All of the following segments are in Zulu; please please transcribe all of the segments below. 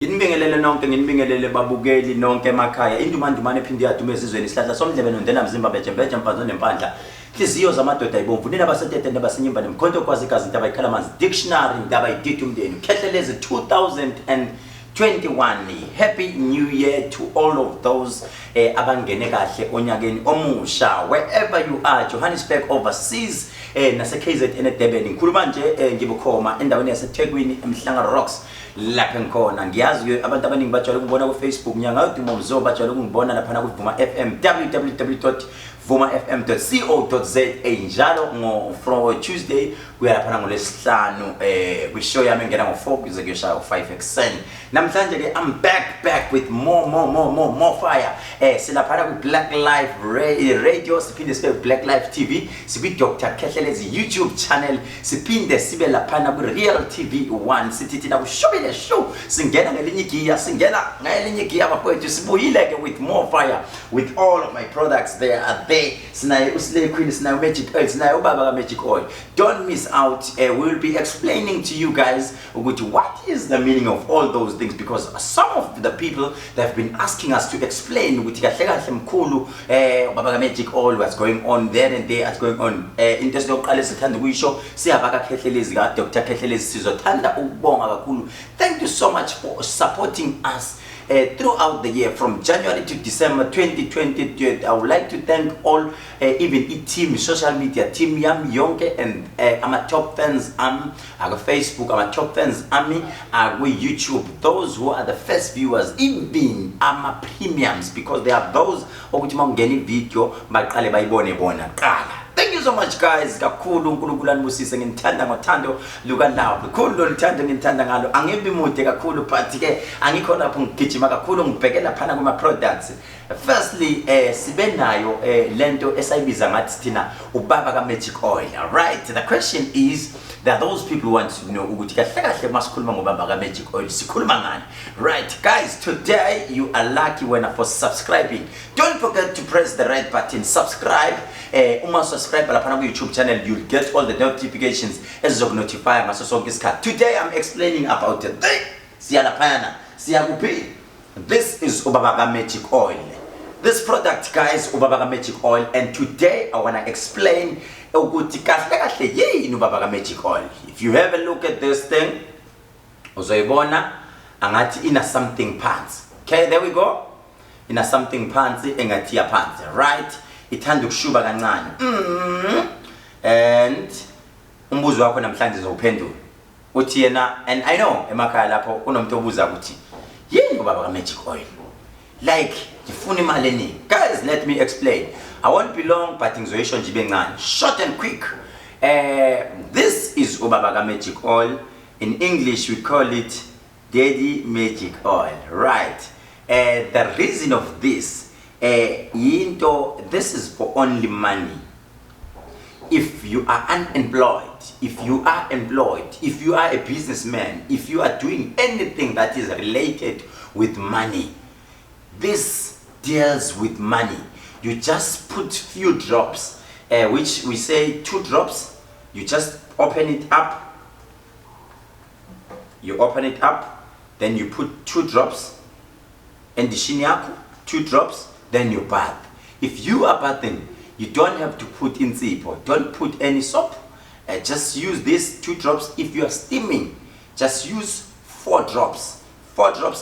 Inibingelele nonke nginibingelele babukeli nonke emakhaya indumandumane ephinde yadume esizweni isihlahla somdlebe nondela mzimba bejembeje mpanzo nempandla hliziyo zamadoda ibomvu nina basetete nebasenyimba nemkhonto kwazi igazi into abayikhala amanzi dictionary indaba ididi umndeni Khehlelezi 2021 happy new year to all of those abangene kahle onyakeni omusha wherever you are Johannesburg overseas nase KZN eDurban ngikhuluma nje ngibukhoma endaweni yaseThekwini emhlanga Rocks lapha ngikhona ngiyazi abantu abaningi bajwayele ukubona ku Facebook nyanga yodumo mzo bajwayele ukungibona lapha ku Vuma FM www.vumafm.co.za njalo ngo from Tuesday kuya lapha ngolesihlanu kwishow yami ngena ngo4 kuze kuyosha u5 ekseni namhlanje ke I'm back with more fire silapha ku Black Life Radio siphinde sibe Black Life TV sibi Dr. Khehlelezi YouTube channel siphinde sibe lapha ku Real TV 1 sithi na kushobile show singena ngelinye giya singena ngelinye giya bafowethu sibuyile ke with more fire with all of my products there are there sinayo uSlay Queen sinayo Magic Oil sinayo ubaba ka Magic Oil don't miss out we will be explaining to you guys what is the meaning of all those things because some of the people that have been asking us to explain ukuthi kahle kahle mkhulu ubaba ka Magic Oil what's going on there and there what's going on into esiyoqala sithanda ukuyisho siyabaka Khehlelezi ka Dr. Khehlelezi sizothanda ukubonga kakhulu thank you so much for supporting us throughout the year from January to December 2020. I would like to thank all even team social media team yam yonke and I'm top fans I'm Facebook I'm top fans ami YouTube those who are the first viewers even I'm premiums because they are those ukuthi mangeni video baqale bayibone bona qala. Thank you so much guys kakhulu uNkulunkulu anibusise ngithanda ngothando luka love kakhulu ngithanda ngalo angibi mude kakhulu but ke angikho lapho ngigijima kakhulu ngibhekela phana kuma products firstly sibe nayo lento esayibiza ngathi thina ubaba ka Magic Oil right the question is that those people want to know ukuthi kahle kahle masikhuluma ngobaba ka Magic Oil sikhuluma ngani right guys today you are lucky when for subscribing don't forget to press the red button subscribe uma subscribe lapha ku YouTube channel you'll get all the notifications ezizokunotify ngaso sonke isikhathi today I'm explaining about the siyalaphana siyakuphi this is ubaba ka Magic Oil this product guys ubaba ka Magic Oil and today I want to explain ukuthi kahle kahle yini ubaba ka Magic Oil if you have a look at this thing uzoyibona angathi ina something pants okay there we go ina something pants engathi ya pants right ithanda ukushuba kancane and umbuzo wakho namhlanje uzophendula uthi yena and I know emakhaya lapho kunomuntu obuza ukuthi yini ubaba ka Magic Oil like ngifuna imali eningi guys let me explain I won't be long but ngizoyisho nje bencane short and quick this is ubaba ka Magic Oil in English we call it Daddy Magic Oil right the reason of this this is for only money if you are unemployed if you are employed if you are a businessman if you are doing anything that is related with money this deals with money you just put few drops which we say 2 drops you just open it up then you put 2 drops and the yako 2 drops then you bath if you are bathing you don't have to put in insipho don't put any soap just use these 2 drops if you are steaming just use 4 drops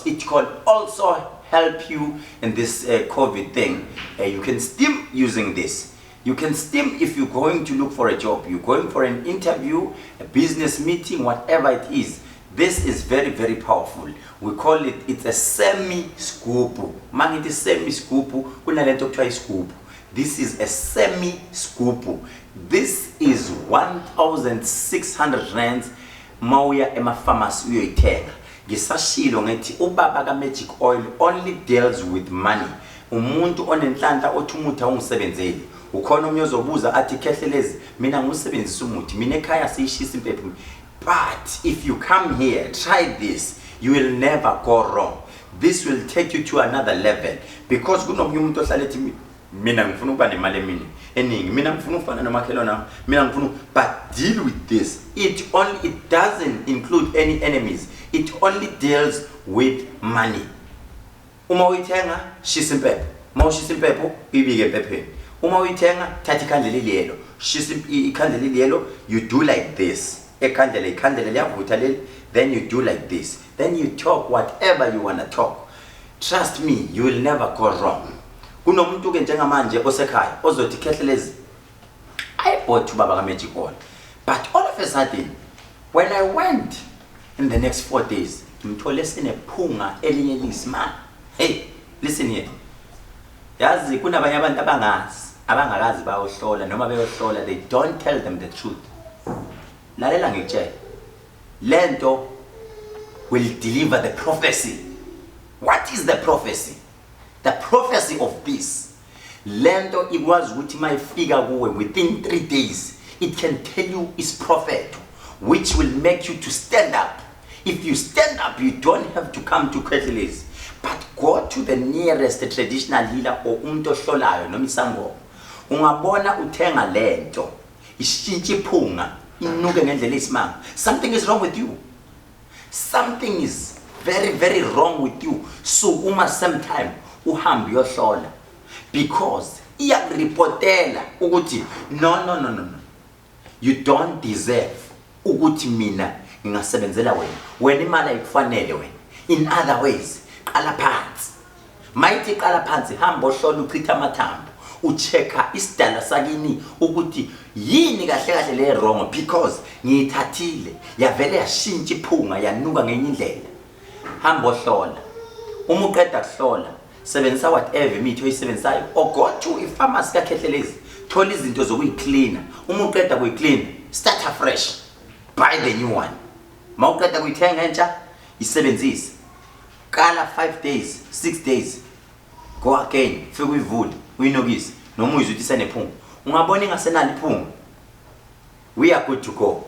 it can also help you in this COVID thing you can steam using this you can steam if you're going to look for a job you're going for an interview a business meeting whatever it is this is very very powerful we call it's a semi scoop mangithi semi scoop kunalento okuthiwa iscoop this is a semi scoop this is 1600 rands mawuya ema pharmacy uyoyithenga ngisashilo ngithi ubaba ka Magic Oil only deals with money umuntu onenhlanhla othi umuthi awungisebenzeli ukhona umnye ozobuza athi Khehlelezi mina ngusebenzisa umuthi mina ekhaya siyishisa impepho but if you come here try this you will never go wrong this will take you to another level because kunomunye umuntu ohlala ethi mina ngifuna ukuba nemali eningi mina ngifuna ufana nomakhelwana mina ngifuna but deal with this it doesn't include any enemies It only deals with money. Uma uyithenga shisa impepho. Uma ushisa impepho ibike empepheni. Uma uyithenga thatha ikhandlela iliyelo. Shisa ikhandlela iliyelo, you do like this. Ikhandlela liyavutha leli, then you do like this. Then you talk whatever you want to talk. Trust me, you will never go wrong. Kunomuntu ke njengamanje osekhaya ozothi Khehlelezi I bought ubaba kaMagic Oil. But all of a sudden when I went in the next 4 days, ngithole sinephunga elinye liyisimanga. Hey, listen here. Yazi kunabanye abantu abangakazi bayohlola noma beyohlola, they don't tell them the truth. Lalela ngikutshela. Lento will deliver the prophecy. What is the prophecy? The prophecy of this. Lento ikwazi ukuthi mayifika kuwe within 3 days, it can tell you its prophet, which will make you to stand up. If you stand up, you don't have to come to Khehlelezi, but go to the nearest traditional healer or umuntu ohlolayo noma isangoma. Ungabona uthenga lento, ishintshe iphunga, inuke ngendlela eyisimanga. Something is wrong with you. Something is very, very wrong with you. So uma sometime uhambe uyohlola, because iyakuripotela ukuthi no. You don't deserve ukuthi mina ngingasebenzela wena imali ayikufanele wena. In other ways, qala phansi. Mayithi qala phansi, hamba ohlola uchitha amathambo, uchecka isidala sakini ukuthi yini kahle kahle le wrong, because ngiyithathile yavele yashintsha iphunga yanuka ngenye indlela. Hamba ohlola. Uma uqeda kuhlola, sebenzisa whatever imithi oyisebenzayo, or go to i-pharmacy kaKhehlelezi, thola izinto zokuyicleana. Uma uqeda kuyiclean, start afresh. Buy the new one. Mawuqeda kuyithenga entsha, isebenzise. Kala 5 days, 6 days. Go again, fike uyivule, uyinokise, noma uyizwe ukuthi senephunga. Ungabona ingasenali iphunga. We are good to go.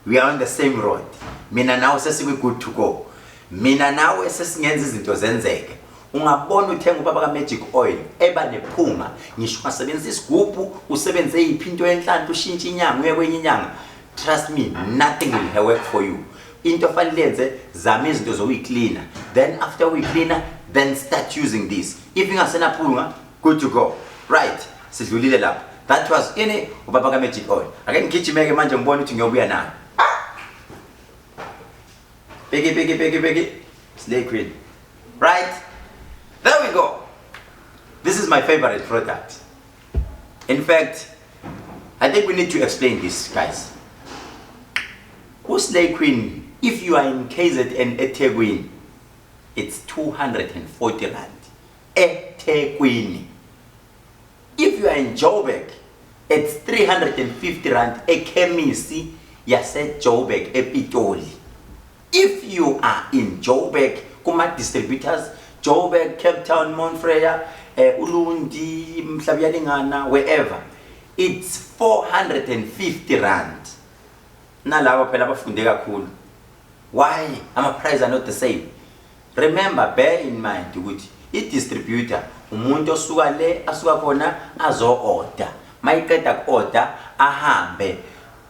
We are on the same road. Mina nawe sesiku good to go. Mina nawe sesingenza izinto zenzeke. Ungabona uthenga ubaba kaMagic Oil eba nephunga, ngisho ungasebenzisa isigubhu, usebenze iphinto enhlanhla, ushintshe inyanga uye kwenye inyanga. Trust me, nothing will work for you. Into fanele yenze, zama izinto zokuyicleana. Then after we cleaner, then start using this. If ingasenaphunga, good to go. Right? Sidlulile lapho. That was ini ubaba kaMagic Oil. Ake ngigijimeke manje ngibona ukuthi ngiyobuya nayo. Biggie. Slay Queen. Right? There we go. This is my favorite product. In fact, I think we need to explain this, guys. Slay Queen, if you are in KZN eThekwini, it's 240 rand. eThekwini. If you are in Joburg, it's 350 rand. Ekhemisi yase Joburg ePitoli. If you are in Joburg, kuma distributors, Joburg, Cape Town, Mount Freya, Ulundi, Mhlabiyalingana, wherever, it's 450 rand. Nalawa phela bafunde kakhulu. Why? Ama-price are not the same. Remember, bear in mind ukuthi i-distributor umuntu osuka le asuka khona azo-order. Mayiqeda ku-order ahambe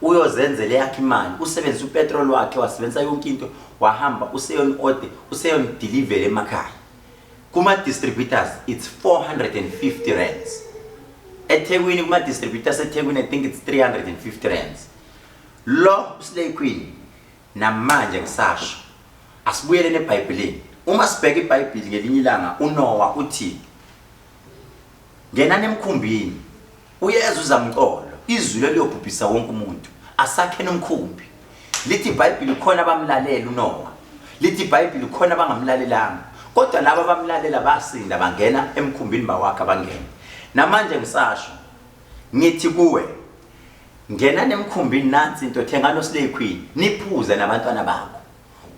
uyozenzele yakhe imali, usebenzisa upetrol wakhe, wasebenzisa yonke into, wahamba useyon order, useyon deliver emakhaya. Kuma distributors it's 450 rands. eThekwini kuma distributors eThekwini I think it's 350 rands. Lo Slay Queen namanje ngisasho asibuyele neBhayibhelini. Uma sibheka iBhayibheli ngelinye ilanga uNoah uthi ngena nemkhumbini uyeza uzamqolo izulu eliyobhubhisa wonke umuntu asakhe nomkhumbi. Lithi iBhayibheli khona bamlalela uNoah, lithi iBhayibheli khona bangamlalelanga, kodwa laba bamlalela basinda bangena emkhumbini bawakhe bangena. Namanje ngisasho ngithi kuwe ngena nemkhumbini nansi into thenga noSlay Queen niphuze nabantwana bakho.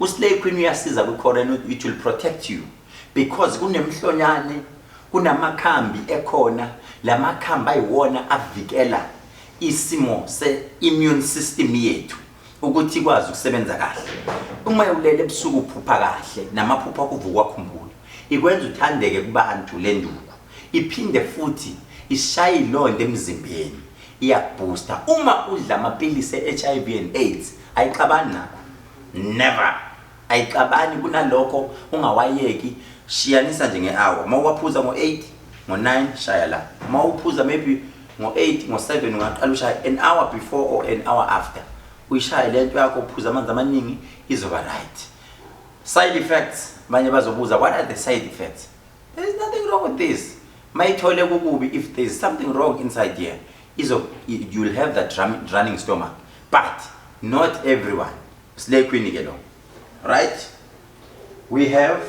uSlay Queen uyasiza kuCorona, it will protect you because kunemhlonyane, kunamakhambi ekhona, lamakhambi ayiwona avikela isimo se-immune system yethu ukuthi ikwazi ukusebenza kahle. Uma ulele ebusuku uphupha kahle namaphupho akuvuka khumbulo, ikwenza uthandeke kubantu lenduku, iphinde futhi ishaye ilonde emzimbeni, iyabooster. Uma udla amapilisi e-HIV and AIDS ayixabani nakho, never. ayixabani kunalokho ungawayeki shiyanisa nje ngehour mawaphuza ngo8 ngo9 shaya la mawuphuza maybe ngo8 ngo7 ungaqala ushaya an hour before or an hour after uyishaya lento yakho uphuza amanzi amaningi izoba right. Side effects manje bazobuza what are the side effects? There is nothing wrong with this. Mayithole kukubi if there is something wrong inside here you will have that running stomach, but not everyone. Slay queen ke lo. Right? We have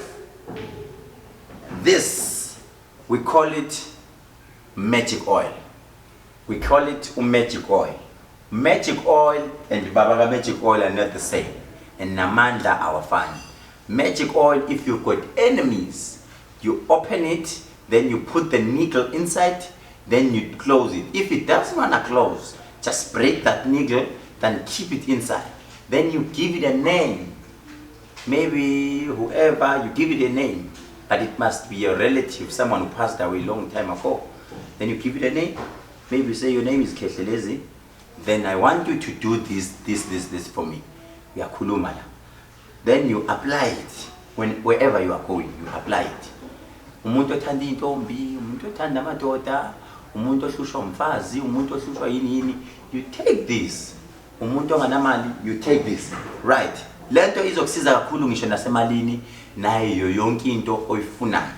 this, we call it magic oil. We call it magic oil. Magic oil and Baba magic oil are not the same. And Namanda our fan. Magic oil, if you've got enemies, you open it, then you put the needle inside, then you close it. If it doesn't want to close, just break that needle, then keep it inside. Then you give it a name. Maybe whoever, you give it a name. But it must be a relative, someone who passed away a long time ago. Then you give it a name. Maybe you say your name is Keshelezi. Then I want you to do this for me. We are Kulumala. Then you apply it wherever you are going. You apply it. Umuntu othanda intombi, umuntu othanda amadoda, umuntu ohlushwa umfazi, umuntu ohlushwa yini. You take this. Umuntu onganamali, you take this. Right. Lento izokusiza kakhulu ngisho nasemalini nayo yonke into oyifunayo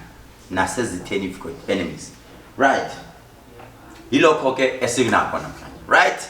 nasezitheni if got enemies. Right. Yilokho ke esinakho namhlanje. Right?